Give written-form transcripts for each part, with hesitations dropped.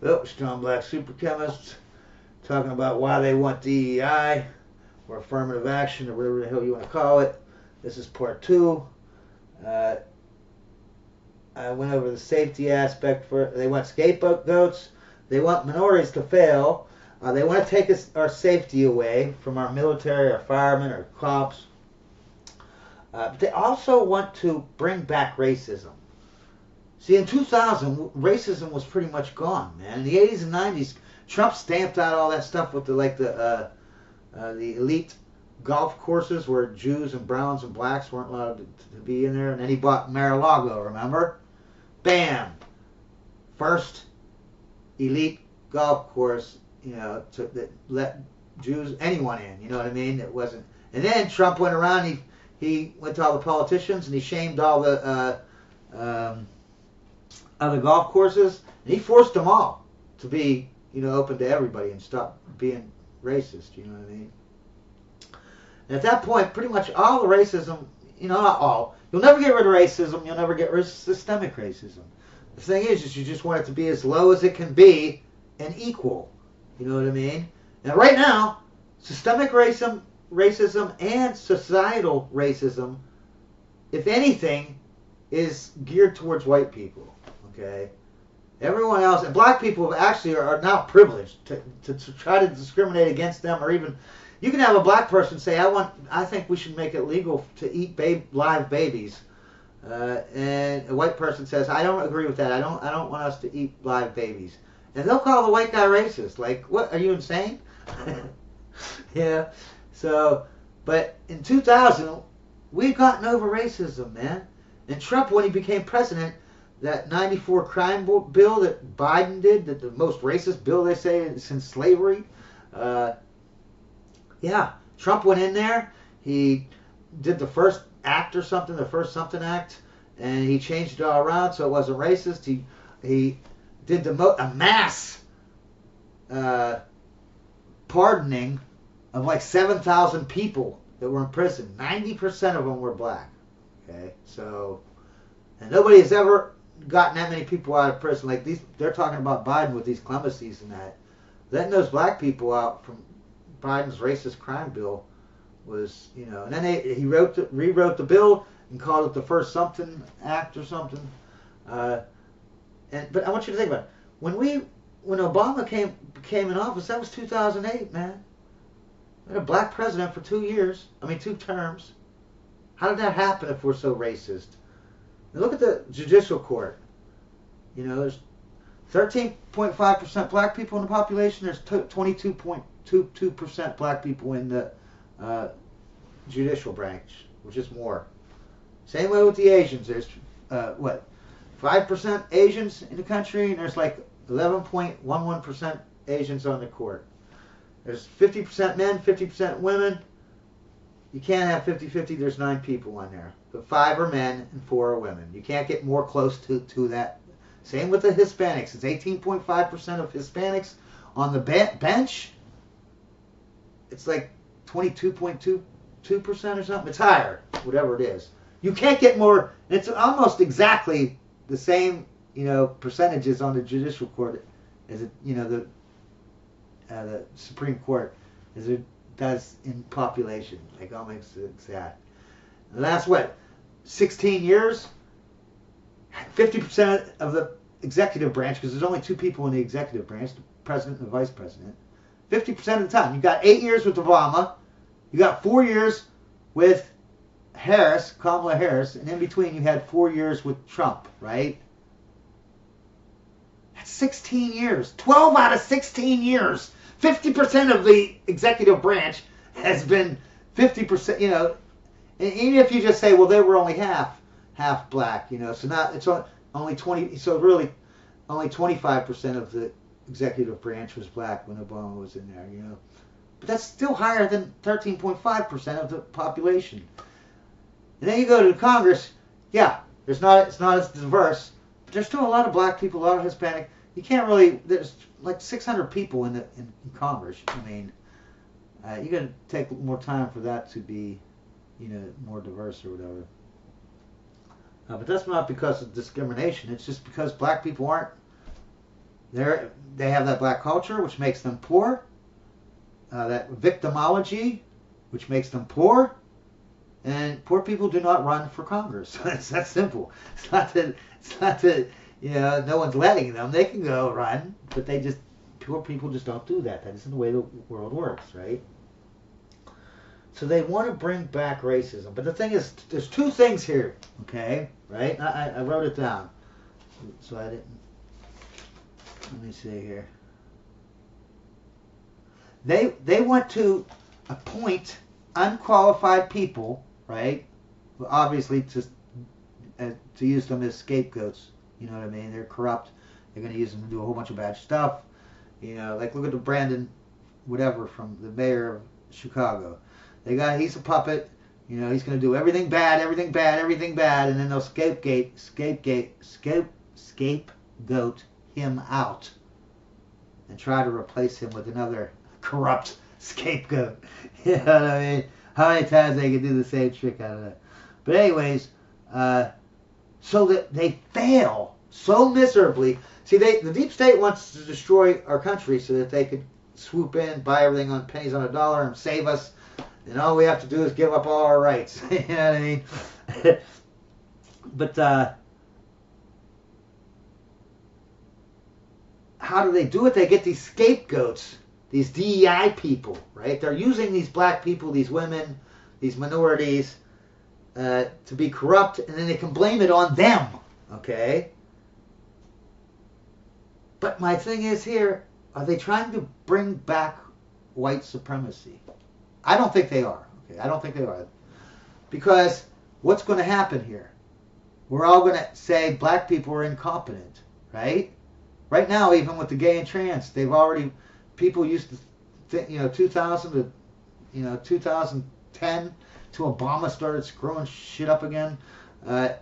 Oh, strong black super chemists talking about why they want DEI or affirmative action or whatever the hell you want to call it. This is part 2. Uh, I went over the safety aspect for they want scapegoats. They want minorities to fail. They want to take our safety away from our military, our firemen, our cops. But they also want to bring back racism. See, in 2000, racism was pretty much gone, man. In the 80s and 90s, Trump stamped out all that stuff with the elite golf courses where Jews and browns and blacks weren't allowed to be in there. And then he bought Mar-a-Lago, remember? Bam! First elite golf course, that let Jews, anyone in, you know what I mean? It wasn't. And then Trump went around, he went to all the politicians and he shamed all the other golf courses, and he forced them all to be, open to everybody and stop being racist, you know what I mean? And at that point, pretty much all the racism, not all, you'll never get rid of racism, you'll never get rid of systemic racism. The thing is you just want it to be as low as it can be and equal, you know what I mean? And right now, systemic racism and societal racism, if anything, is geared towards white people. Okay, everyone else, and black people actually are now privileged to try to discriminate against them, or even you can have a black person say, I think we should make it legal to eat live babies, and a white person says, I don't agree with that. I don't want us to eat live babies, and they'll call the white guy racist. Like, what? Are you insane? Yeah. So, but in 2000, we've gotten over racism, man. And Trump, when he became president, that 94 crime bill that Biden did, the most racist bill they say since slavery. Yeah, Trump went in there. He did the first act or something, the first something act, and he changed it all around so it wasn't racist. He did a mass pardoning of like 7,000 people that were in prison. 90% of them were black. Okay, so, and nobody has ever gotten that many people out of prison. Like they're talking about Biden with these clemencies and that. Letting those black people out from Biden's racist crime bill was, and then he rewrote the bill and called it the first something act or something. But I want you to think about it. When Obama came in office, that was 2008, man. We had a black president for 2 years. 2 terms. How did that happen if we're so racist? Now look at the judicial court. There's 13.5% black people in the population. There's 22.22% black people in the judicial branch, which is more. Same way with the Asians. There's 5% Asians in the country, and there's like 11.11% Asians on the court. There's 50% men, 50% women. You can't have 50-50. There's 9 people on there. But 5 are men and 4 are women. You can't get more close to that. Same with the Hispanics. It's 18.5% of Hispanics on the bench. It's like 22.22% or something. It's higher, whatever it is. You can't get more. It's almost exactly the same, percentages on the judicial court as the Supreme Court as it does in population. Like almost exact. And that's 16 years. 50% of the executive branch, because there's only 2 people in the executive branch, the president and the vice president. 50% of the time. You got 8 years with Obama. You got 4 years with Kamala Harris, and in between you had 4 years with Trump, right? That's 16 years. 12 out of 16 years. 50% of the executive branch has been 50%, and even if you just say, well, they were only half black, so now it's only 20, so really only 25% of the executive branch was black when Obama was in there, But that's still higher than 13.5% of the population. And then you go to Congress, yeah, it's not as diverse, but there's still a lot of black people, a lot of Hispanic. You can't really, there's like 600 people in Congress. You got to take more time for that to be, more diverse or whatever. But that's not because of discrimination. It's just because black people aren't They have that black culture, which makes them poor. That victimology, which makes them poor. And poor people do not run for Congress. It's that simple. It's not that no one's letting them. They can go run, but poor people just don't do that. That isn't the way the world works, right? So they want to bring back racism. But the thing is, there's two things here, okay? Right? I wrote it down. So I didn't. Let me see here. They want to appoint unqualified people, right? Obviously to use them as scapegoats. You know what I mean? They're corrupt. They're going to use them to do a whole bunch of bad stuff. Like look at the Brandon, whatever, from the mayor of Chicago. He's a puppet. He's going to do everything bad, and then they'll scapegoat him out and try to replace him with another corrupt scapegoat. You know what I mean? How many times they can do the same trick out of that? But anyways, so that they fail so miserably. See, the deep state wants to destroy our country so that they could swoop in, buy everything on pennies on a dollar, and save us. And all we have to do is give up all our rights. You know what I mean? But how do they do it? They get these scapegoats, these DEI people, right? They're using these black people, these women, these minorities to be corrupt, and then they can blame it on them, okay? But my thing is here, are they trying to bring back white supremacy? I don't think they are. Okay, I don't think they are. Because what's going to happen here? We're all going to say black people are incompetent, right? Right now, even with the gay and trans, people used to think, 2000 to, 2010 till Obama started screwing shit up again.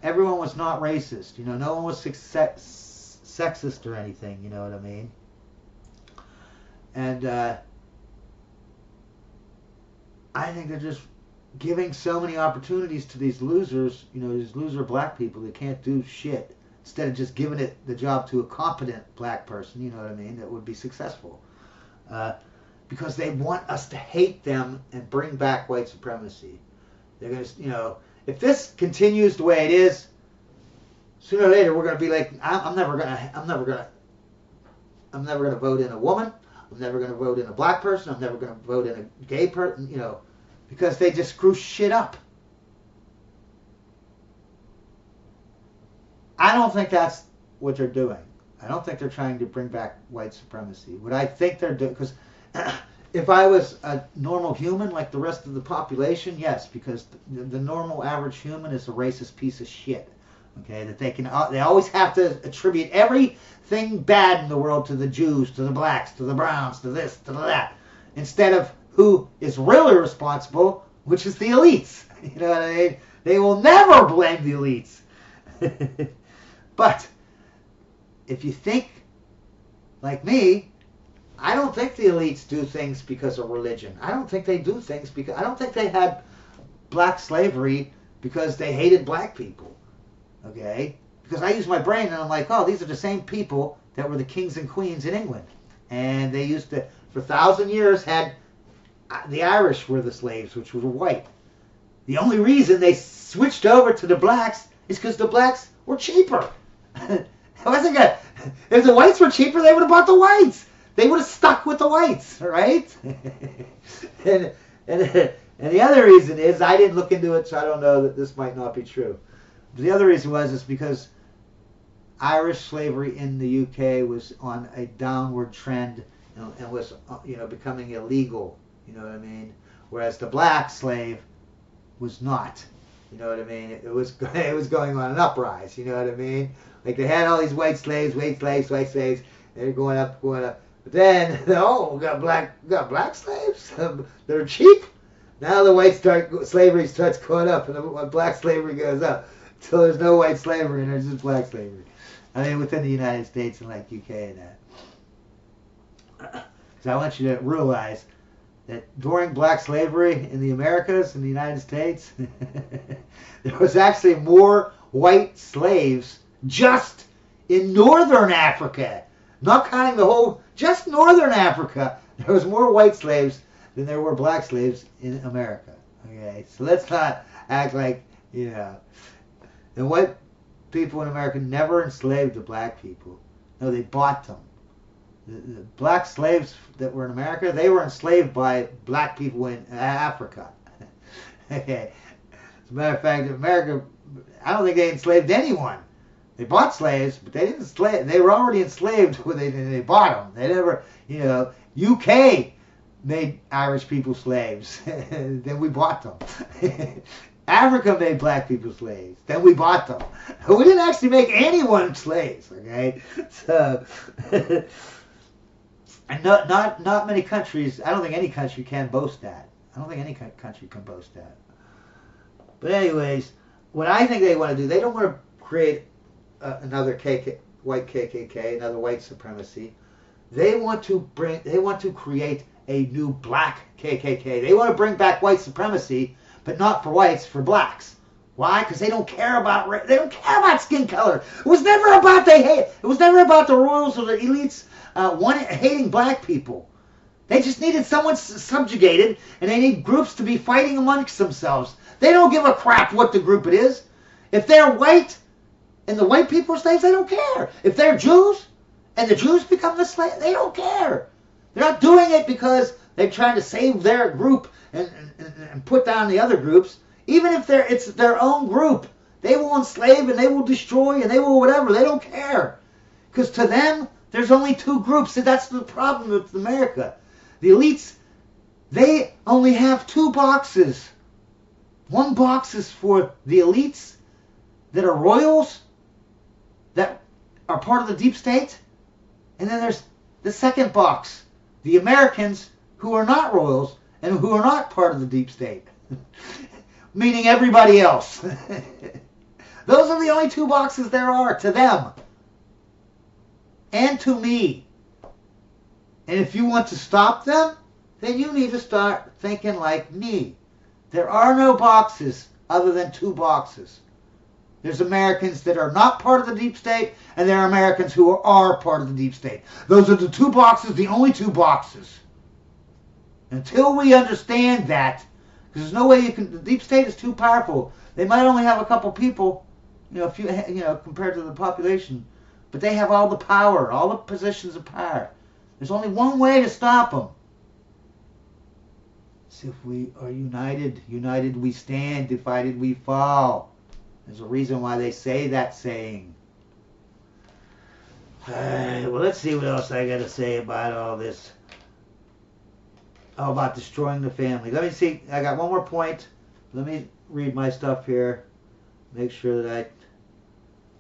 Everyone was not racist. No one was sexist or anything. You know what I mean? And I think they're just giving so many opportunities to these losers, these loser black people that can't do shit, instead of just giving the job to a competent black person, you know what I mean, that would be successful. Because they want us to hate them and bring back white supremacy. They're going to, if this continues the way it is, sooner or later we're going to be like, I'm never going to vote in a woman. I'm never going to vote in a black person. I'm never going to vote in a gay person, because they just screw shit up. I don't think that's what they're doing. I don't think they're trying to bring back white supremacy. What I think they're doing, because if I was a normal human like the rest of the population, yes, because the normal average human is a racist piece of shit. Okay, that they always have to attribute everything bad in the world to the Jews, to the blacks, to the browns, to this, to that, instead of who is really responsible, which is the elites. You know what I mean? They will never blame the elites. But if you think like me, I don't think the elites do things because of religion. I don't think they do things because I don't think they had black slavery because they hated black people. Okay? Because I use my brain and I'm like, oh, these are the same people that were the kings and queens in England. And they used to, for 1,000 years, had the Irish were the slaves, which were white. The only reason they switched over to the blacks is because the blacks were cheaper. It wasn't good. If the whites were cheaper, they would have bought the whites. They would have stuck with the whites, right? and the other reason is, I didn't look into it, so I don't know, that this might not be true. The other reason is because Irish slavery in the UK was on a downward trend and was, becoming illegal. You know what I mean? Whereas the black slave was not. You know what I mean? It was going on an uprise. You know what I mean? Like they had all these white slaves. They're going up. But then, we got black slaves. They're cheap. Now the slavery starts going up, and the black slavery goes up. So there's no white slavery, and there's just black slavery. I mean, within the United States and like UK and that. So I want you to realize that during black slavery in the Americas, in the United States, there was actually more white slaves just in northern Africa Not counting the whole, just northern Africa, there was more white slaves than there were black slaves in America. Okay, so let's not act like, you know, the white people in America never enslaved the black people. No, they bought them. The black slaves that were in America, they were enslaved by black people in Africa. Okay. As a matter of fact, in America, I don't think they enslaved anyone. They bought slaves, but they didn't enslave. They were already enslaved when they bought them. They never, you know, UK made Irish people slaves. Then we bought them. Africa made black people slaves. Then we bought them. We didn't actually make anyone slaves, okay? So, and not many countries, I don't think any country can boast that. I don't think any country can boast that. But anyways, what I think they want to do, they don't want to create another white KKK, another white supremacy. They want to create a new black KKK. They want to bring back white supremacy, but not for whites, for blacks. Why? Because they don't care about skin color. It was never about It was never about the royals or the elites hating black people. They just needed someone subjugated, and they need groups to be fighting amongst themselves. They don't give a crap what the group it is. If they're white and the white people are slaves, they don't care. If they're Jews and the Jews become the slaves, they don't care. They're not doing it because they're trying to save their group and put down the other groups. Even if it's their own group, they will enslave and they will destroy and they will whatever. They don't care. Because to them, there's only two groups. And that's the problem with America. The elites, they only have two boxes. One box is for the elites that are royals, that are part of the deep state. And then there's the second box, the Americans who are not royals and who are not part of the deep state. Meaning everybody else. Those are the only two boxes there are to them. And to me. And if you want to stop them, then you need to start thinking like me. There are no boxes other than two boxes. There's Americans that are not part of the deep state, and there are Americans who are part of the deep state. Those are the two boxes, the only two boxes. Until we understand that, because there's no way the deep state is too powerful. They might only have a couple people, compared to the population, but they have all the power, all the positions of power. There's only one way to stop them. It's if we are united. United we stand, divided we fall. There's a reason why they say that saying. Well, let's see what else I got to say about all this. Oh, about destroying the family. Let me see. I got one more point. Let me read my stuff here. Make sure that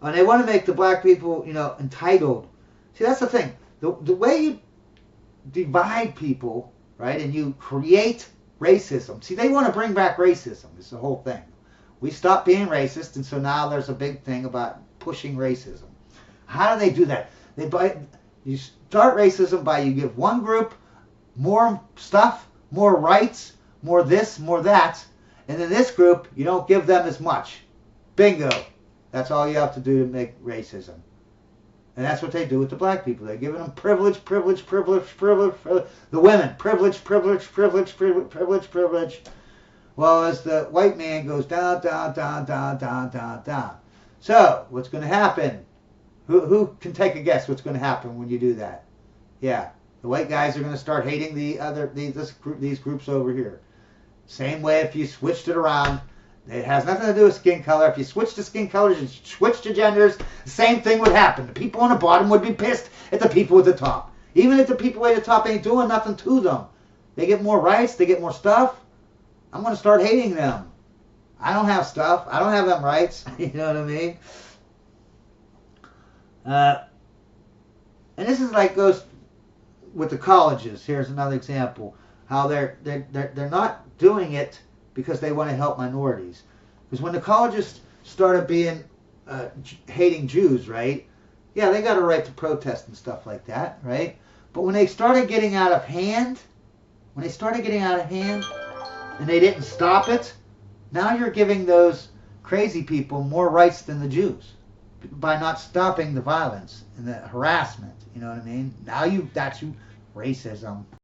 and they want to make the black people, entitled. See, that's the thing. The way you divide people, right, and you create racism. See, they want to bring back racism. It's the whole thing. We stopped being racist, and so now there's a big thing about pushing racism. How do they do that? You start racism by you give one group more stuff, more rights, more this, more that, and then this group, you don't give them as much. Bingo. That's all you have to do to make racism. And that's what they do with the black people. They're giving them privilege, privilege, privilege, privilege. The women, privilege, privilege, privilege, privilege, privilege, privilege. Well, as the white man goes down, down, down, down, down, down, down. So, what's going to happen? Who can take a guess what's going to happen when you do that? Yeah, the white guys are going to start hating these groups over here. Same way if you switched it around. It has nothing to do with skin color. If you switch to skin colors and switch to genders, the same thing would happen. The people on the bottom would be pissed at the people at the top. Even if the people at the top ain't doing nothing to them. They get more rights, they get more stuff. I'm going to start hating them. I don't have stuff. I don't have them rights. You know what I mean? And this is like goes with the colleges. Here's another example. How they're not doing it because they want to help minorities. Because when the colleges started being hating Jews, right? Yeah, they got a right to protest and stuff like that, right? But when they started getting out of hand, and they didn't stop it, now you're giving those crazy people more rights than the Jews. by not stopping the violence and the harassment. You know what I mean? Now that's racism.